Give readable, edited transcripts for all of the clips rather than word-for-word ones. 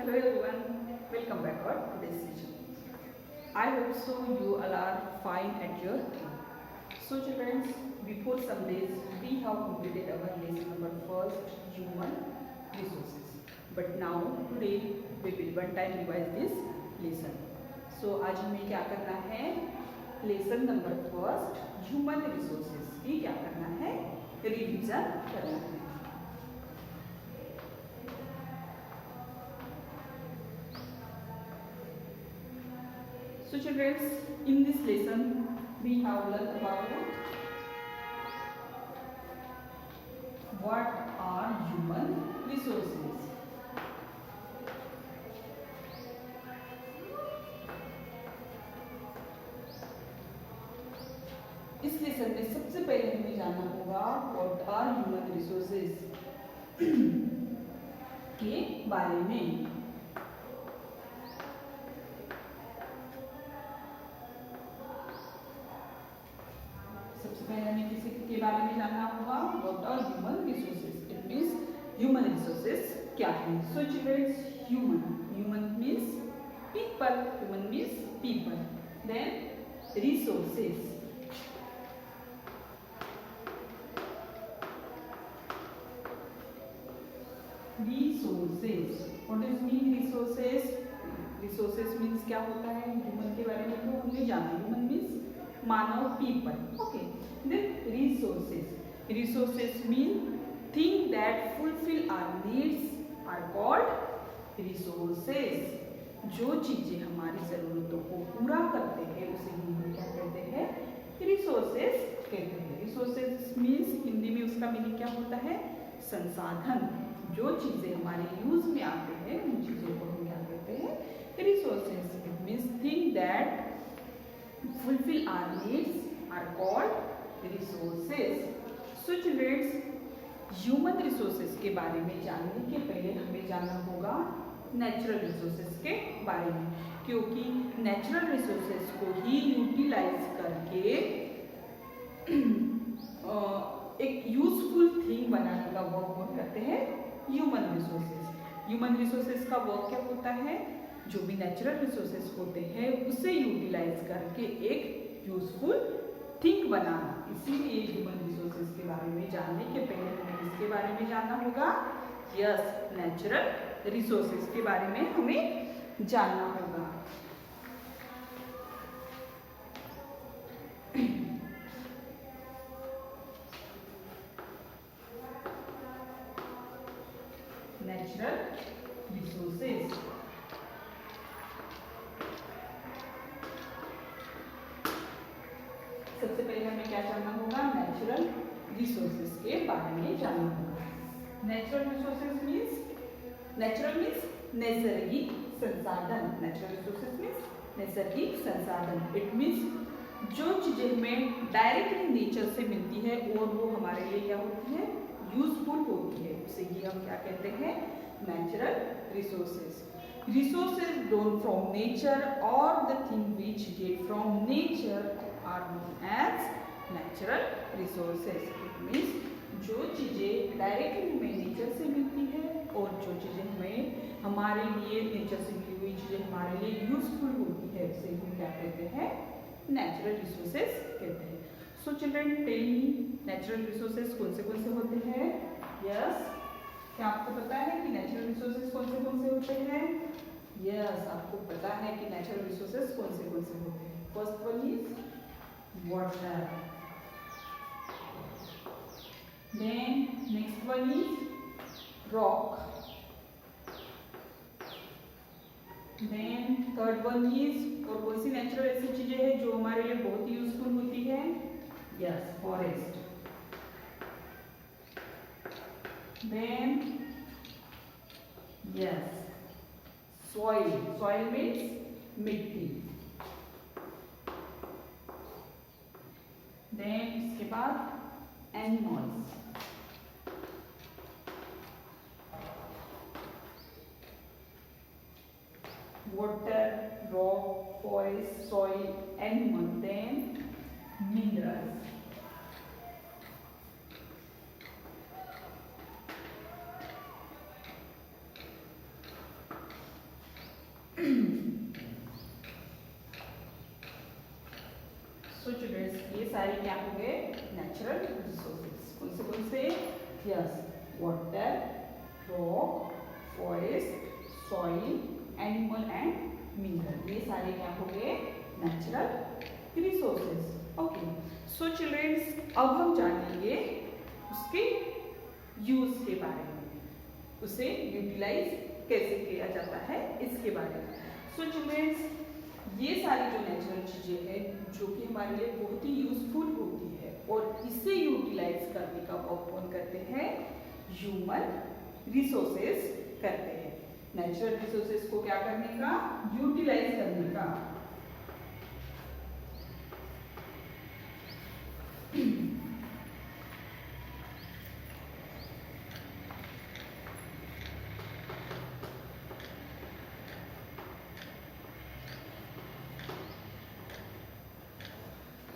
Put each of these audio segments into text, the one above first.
Hello everyone, welcome back to today's session. I hope so you all are fine at your home. So children, before some days we have completed our lesson number first, human resources. But now today we will one time revise this lesson. So आज हमें क्या करना है? Lesson number first human resources की क्या करना है? Revision करना है. So children, in this lesson we have learned about what are human resources. इस लेसन में सबसे पहले हमें जानना होगा व्हाट आर ह्यूमन रिसोर्सेज के बारे में. सबसे पहले हमें किसी के बारे में जानना होगा what are human resources. It means human resources क्या है. So children, human means people. Human means people. Then resources. Resources, what is mean resources? Resources means क्या होता है? ह्यूमन के बारे में तो हमने जाना. ह्यूमन मींस मानव, people. Okay. Then resources mean thing that fulfil our needs are called resources. जो चीजें हमारी जरूरतों को पूरा करते हैं उसे हम क्या कहते हैं? रिसोर्सेज कहते हैं. रिसोर्सेज मींस हिंदी में उसका मीनिंग क्या होता है? संसाधन. जो चीजें हमारे यूज में आते हैं उन चीजों को हम क्या कहते हैं? Resources. It means thing that fulfill our needs are called resources. So children, human resources के बारे में जानने के पहले हमें जानना होगा नेचुरल रिसोर्सेज के बारे में, क्योंकि नेचुरल रिसोर्सेज को ही यूटिलाइज करके एक यूजफुल थिंग बनाने का वर्क कौन करते हैं? Human resources. ह्यूमन रिसोर्सेज का वर्क क्या होता है? जो भी नेचुरल रिसोर्सेज होते हैं उसे यूटिलाइज करके एक यूजफुल थिंग बनाना. इसीलिए ह्यूमन रिसोर्सेज के बारे में जानने के पहले हमें किसके बारे में जानना होगा? यस, नेचुरल रिसोर्सेज के बारे में हमें जानना होगा. Natural resources. सबसे पहले हमें क्या जानना होगा? नेचुरल रिसोर्सेज के बारे में जानना होगा. नेचुरल रिसोर्सेज मींस नैसर्गिक संसाधन. नेचुरल रिसोर्सेज मींस नैसर्गिक संसाधन. इट मींस जो चीजें हमें डायरेक्टली नेचर से मिलती है और वो हमारे लिए क्या होती है? यूजफुल होती है. उसे ही हम क्या कहते हैं? Natural resources. Resources drawn from nature or the thing which get from nature are known as natural resources. It means जो चीजें डायरेक्टली हमें नेचर से मिलती है और जो चीजें हमें हमारे लिए नेचर से मिली हुई चीजें हमारे लिए यूजफुल होती है उसे हम क्या कहते हैं? नेचुरल रिसोर्सेज कहते हैं. So children, tell me, natural resources कौन से होते हैं? यस, क्या आपको पता है कि नेचुरल रिसोर्सेज कौन से होते हैं? यस, आपको पता है कि नेचुरल रिसोर्सेज कौन से होते हैं. First one is water. Then next one is rock. Then third one is, और कौन सी नेचुरल ऐसी चीजें हैं जो हमारे लिए बहुत यूजफुल होती है? Yes, forest. Then yes, soil means मिट्टी. Then इसके बाद animals. Water, rock, forest, soil, animal. Then minerals. सारे क्या हो गए नेचुरल रिसोर्सेज। कौन से yes water, rock, forest, soil, animal and mineral, ये सारे क्या हो गए natural resources. Okay so childrens अब हम जानेंगे उसके यूज के बारे में, उसे यूटिलाइज कैसे किया जाता है इसके बारे में। सो चिल्ड्रंस ये सारी जो नेचुरल चीज़ें हैं जो कि हमारे लिए बहुत ही यूजफुल होती है और इसे यूटिलाइज करने का वर्क कौन करते हैं, ह्यूमन रिसोर्सेज करते हैं। नेचुरल रिसोर्सेज को क्या करने का, यूटिलाइज करने का।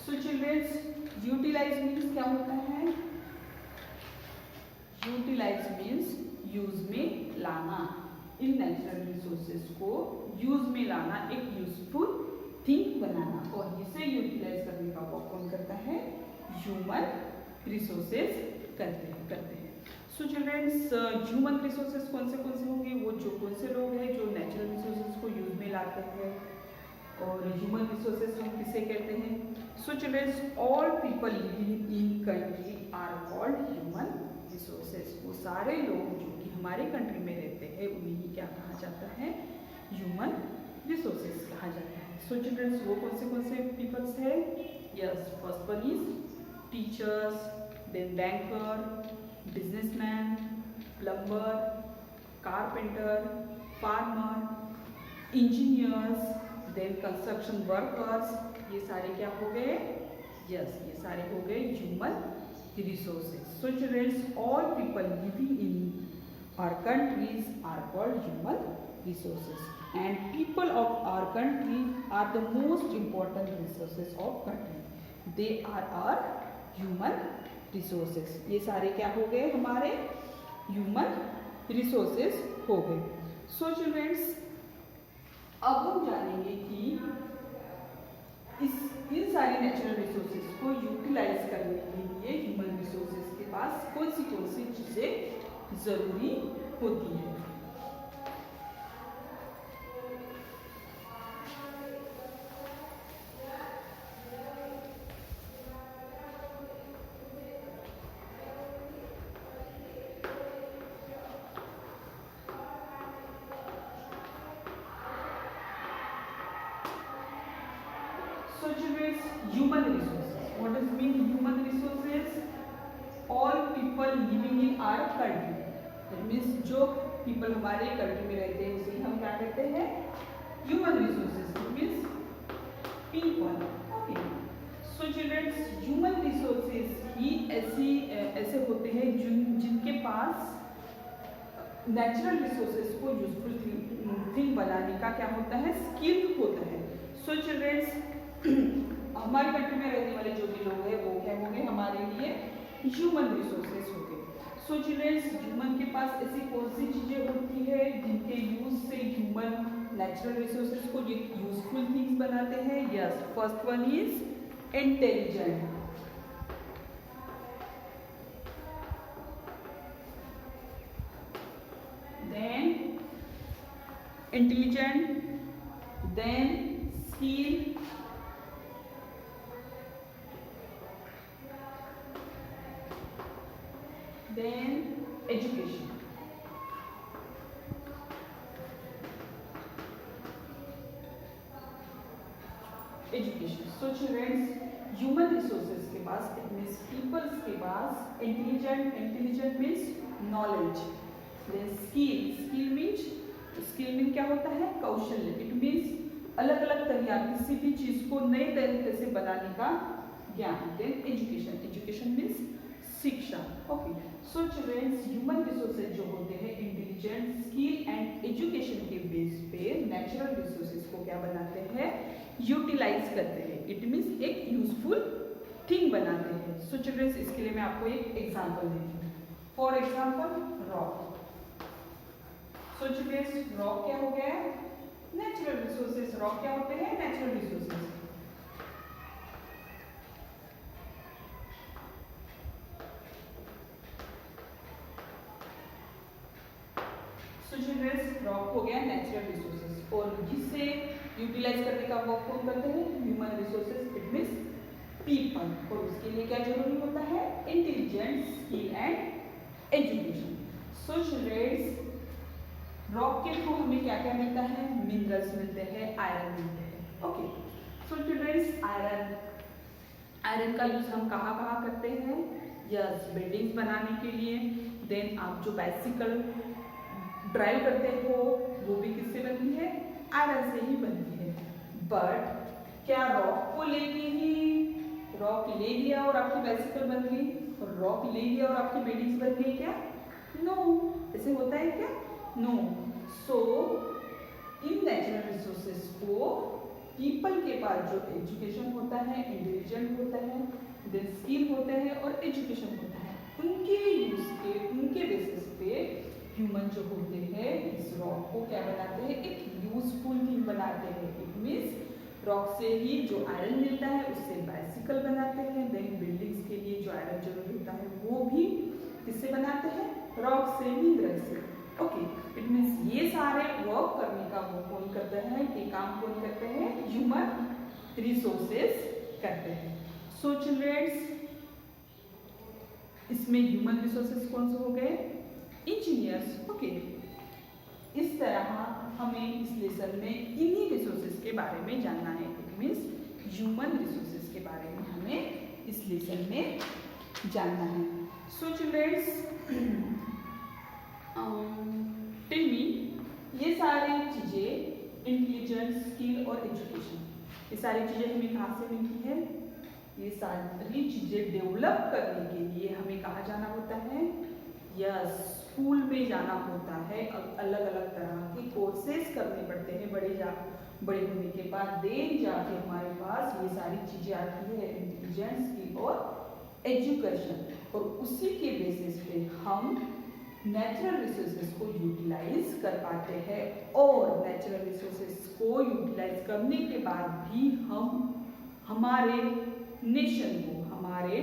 So children, utilize means क्या होता है, यूटिलाइज मीन्स यूज में लाना, इन नेचुरल रिसोर्सेज को यूज में लाना, एक यूजफुल थिंग बनाना, और इसे यूटिलाइज करने का वर्क कौन करता है, ह्यूमन रिसोर्सेज करते हैं। सो चिल्ड्रंस ह्यूमन रिसोर्सेज कौन से होंगे, वो जो कौन से लोग हैं जो नेचुरल रिसोर्सेज को यूज में लाते हैं, और ह्यूमन रिसोर्सेज हम किसे कहते हैं। So childrens all people living in country are called human resources, वो सारे लोग जो कि हमारे कंट्री में रहते हैं उन्हें क्या कहा जाता है, ह्यूमन रिसोर्सेज कहा जाता है। सो चिल्ड्रंस वो कौन से पीपल्स है, yes first one is teachers, then banker, businessman, plumber, carpenter, farmer, engineers, then construction workers, ये सारे क्या हो गए, यस ये सारे हो गए human resources. So childrens all people living in our countries are called human resources and people of our country are the most important resources of country, they are our human resources. ये सारे क्या हो गए, हमारे human resources हो गए। सो childrens अब हम जानेंगे कि इन सारे नेचुरल रिसोर्सेज को यूटिलाइज करने के लिए ह्यूमन रिसोर्सेज के पास कौन सी चीज़ें जरूरी होती हैं। So children, human resources. What does mean human resources? All people living in our country. That means जो people हमारे कंट्री में रहते हैं उसे हम क्या कहते हैं, human resources. That means people. Okay. So children, human resources ही ऐसे होते हैं जिनके पास नेचुरल रिसोर्सेज को यूजफुल थिंग बनाने का क्या होता है, स्किल होता है। सो चिल्ड्रंस हमारी कंट्री में रहने वाले जो भी लोग हैं वो क्या हो गए, हमारे लिए ह्यूमन रिसोर्सेज हो गए। सो चिल्ड्रंस ह्यूमन के पास ऐसी कौन सी चीज़ें होती है जिनके यूज से ह्यूमन नेचुरल रिसोर्सेज को यूजफुल थिंग्स बनाते हैं। Yes first one is intelligent, then intelligent, then skill, then education. So children, human resources के पास it means peoples के पास intelligent means knowledge, then skill means क्या होता है, कौशल्य। It means अलग अलग तरीका किसी भी चीज को नए तरीके से बनाने का ज्ञान। then education means शिक्षा। Okay so childrens human resources जो होते हैं इंटेलिजेंट, स्किल एंड एजुकेशन के बेस पे नेचुरल रिसोर्सेज को क्या बनाते हैं, यूटिलाइज करते हैं। इट मीन्स एक यूजफुल थिंग बनाते हैं। सो चिल्ड्रंस इसके लिए मैं आपको एक एग्जांपल देती हूँ। For example rock. So childrens rock क्या हो गया, नेचुरल रिसोर्सेज। रॉक क्या होते हैं, natural resources. So childrens rock हो गया नेचुरल रिसोर्सेज और जिससे यूटिलाइज करने का वर्क कौन करते हैं human resources it means people और उसके लिए क्या जरूरी होता है intelligence skill and education. So childrens rock के थ्रू हमें क्या क्या मिलता है मिनरल्स मिलते हैं आयरन मिलते हैं। ओके सो चिल्ड्रंस आयरन का यूज हम कहाँ कहाँ करते हैं यस बिल्डिंग्स बनाने के लिए। देन आप जो बाइसिकल ड्राइव करते हो वो भी किससे बनती है आयरन से ही बनती है। बट क्या रॉक को लेके ही रॉक ले लिया और आपकी बाइसिकल बन गई और रॉक ले लिया और आपकी बिल्डिंग्स बन गई क्या नो ऐसे होता है क्या नो। सो इन नेचुरल रिसोर्सेज को पीपल के पास जो एजुकेशन होता है इंटेलिजेंट होता है देन स्किल होते हैं और एजुकेशन होता है उनके यूज के उनके बेसिस पे ह्यूमन जो होते हैं इस रॉक को क्या बनाते हैं एक यूजफुल थिंग बनाते हैं। इट मीन्स रॉक से ही जो आयरन मिलता है उससे बाइसिकल बनाते हैं। देन बिल्डिंग्स के लिए जो आयरन जरूरी होता है वो भी किससे बनाते हैं रॉक से मिनरल से। ओके इट मीन्स ये सारे वर्क करने का वो कौन करते हैं ये काम कौन करते हैं ह्यूमन रिसोर्सेज करते हैं। सो चिल्ड्रंस इसमें ह्यूमन रिसोर्सेज कौन से हो गए इंजीनियर्स। ओके इस तरह हमें इस लेसन में इन्हीं रिसोर्सेज के बारे में जानना है। इट मीन्स ह्यूमन रिसोर्सेज के बारे में हमें इस लेसन में जानना है। सो चिल्ड्रंस टेल मी ये सारी चीज़ें इंटेलिजेंस स्किल और एजुकेशन ये सारी चीज़ें हमें कहाँ से मिलती है ये सारी चीज़ें डेवलप करने के लिए हमें कहाँ जाना होता है यस स्कूल में जाना होता है। अलग अलग तरह के कोर्सेज करने पड़ते हैं बड़े होने के बाद देन जाके हमारे पास ये सारी चीज़ें आती है इंटेलिजेंस स्किल और एजुकेशन और उसी के बेसिस पे हम नेचुरल रिसोर्सेज को यूटिलाइज कर पाते हैं और नेचुरल रिसोर्सेज को यूटिलाइज करने के बाद भी हम हमारे नेशन को हमारे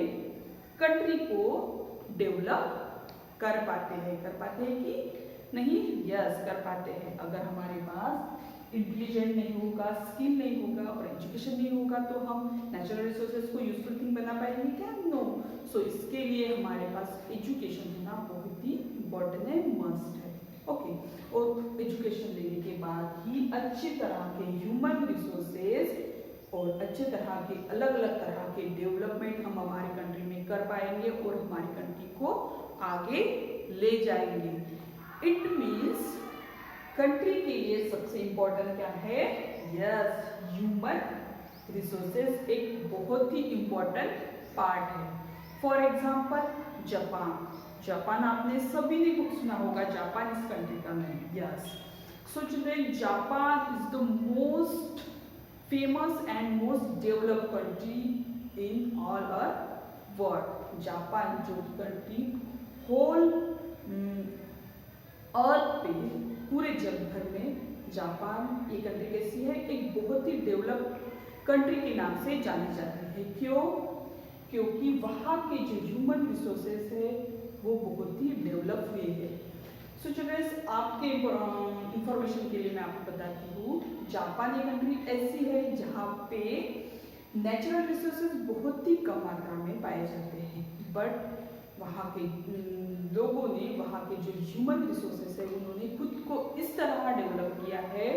कंट्री को डेवलप कर पाते हैं कि नहीं यस कर पाते हैं। अगर हमारे पास इंटेलिजेंट नहीं होगा स्किल नहीं होगा और एजुकेशन नहीं होगा तो हम नेचुरल रिसोर्सेज को यूजफुल थिंग बना पाएंगे क्या नो। सो इसके लिए हमारे पास एजुकेशन होना बहुत ही इम्पोर्टेंट है मस्ट है। ओके और एजुकेशन लेने के बाद ही अच्छी तरह के ह्यूमन रिसोर्सेज और अच्छे तरह के अलग अलग तरह के डेवलपमेंट हम हमारी कंट्री में कर पाएंगे और हमारी कंट्री को आगे ले जाएंगे। इट मीन्स कंट्री के लिए सबसे इम्पोर्टेंट क्या है यस ह्यूमन रिसोर्सेज एक बहुत ही इम्पोर्टेंट पार्ट है। फॉर एग्जाम्पल जापान आपने सभी ने कुछ सुना होगा जापान इस कंट्री का name yes. So children Japan is the most famous and most developed country in all our world. Japan जो कंट्री होल अर्थ पे पूरे जग भर में जापान ये कंट्री कैसी है एक बहुत ही डेवलप्ड कंट्री के नाम से जानी जाती है। क्यों क्योंकि वहाँ के जो ह्यूमन रिसोर्सेज है वो बहुत ही डेवलप हुए हैं। सो चिल्ड्रंस आपके इंफॉर्मेशन के लिए मैं आपको बताती हूँ जापान ये कंट्री ऐसी है जहाँ पे नेचुरल रिसोर्सेज बहुत ही कम मात्रा में पाए जाते हैं बट वहाँ के लोगों ने वहाँ के जो ह्यूमन रिसोर्सेज है उन्होंने खुद को इस तरह डेवलप किया है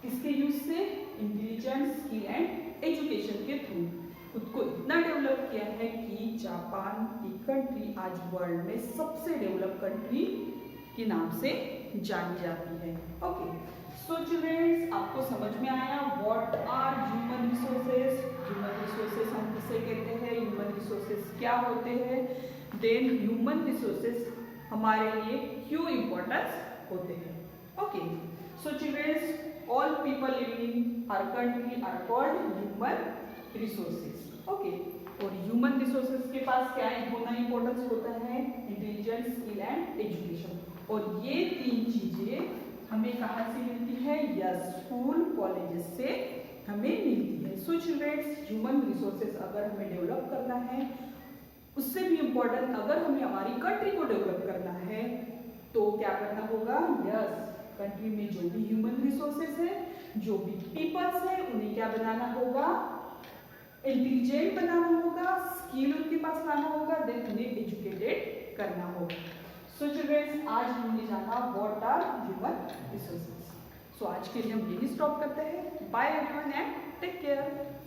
इसके यूज से इंटेलिजेंस स्किल एंड एजुकेशन के थ्रू खुद को इतना डेवलप किया है कि जापान की कंट्री आज वर्ल्ड में सबसे डेवलप कंट्री के नाम से जानी जाती है। ओके सो चिल्ड्रंस आपको समझ में आया what are human resources. Human resources हम किसे कहते हैं ह्यूमन रिसोर्सेज क्या होते हैं देन ह्यूमन रिसोर्सेज हमारे लिए क्यों इम्पोर्टेंस होते हैं। Okay so childrens all people living in our country are called human resources. Okay और ह्यूमन रिसोर्सेज के पास क्या होना इम्पोर्टेंस होता है इंटेलिजेंस स्किल एंड एजुकेशन और ये तीन चीजें हमें कहाँ से मिलती है यस स्कूल कॉलेजेस से हमें मिलती है। सो चिल्ड्रंस ह्यूमन रिसोर्सेज अगर हमें डेवलप करना है उससे भी इम्पोर्टेंट अगर हमें हमारी कंट्री को डेवलप करना है तो क्या करना होगा, यस, कंट्री में जो भी ह्यूमन रिसोर्सेज है, जो भी पीपल्स है, उन्हें क्या बनाना होगा, इंटेलिजेंट बनाना होगा, स्किल उनके पास लाना होगा, देन उन्हें एजुकेटेड करना होगा। सो चिल्ड्रंस, आज हमने जाना what are human resources. So आज के लिए हम यही स्टॉप करते हैं। Bye everyone and take care.